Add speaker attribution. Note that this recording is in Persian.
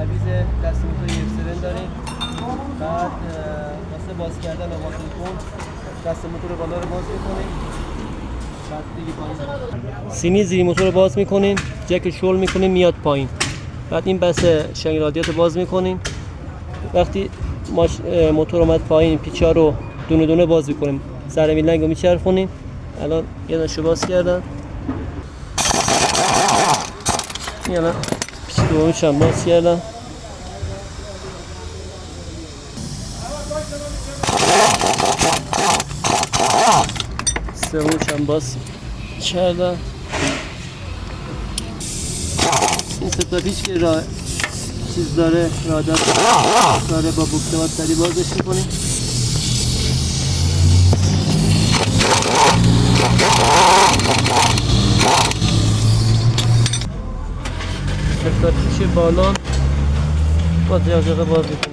Speaker 1: تعویض دست موتور یک سیلندر داریم. بعد واسه باز کردن واسه کن دست موتور بالا رو باز میکنیم. بعد دیگه پایین سینی زیر موتور رو باز میکنیم، جک شل میکنیم میاد پایین. بعد این بس شنگ رادیاتو باز میکنیم. وقتی موتور اومد پایین پیچا رو دونه دونه باز میکنیم، سر میلنگ رو میچرخونیم. الان یه داشو باز کردم، این الان پیچ دومیش هم باز کردم. سومیش هم باز کردم. این ستا پیچ که چیز داره، رادار داره، با بوکسوات سری بازش میکنیم. ستا پیچ بالان با جاجقه باز میکنیم.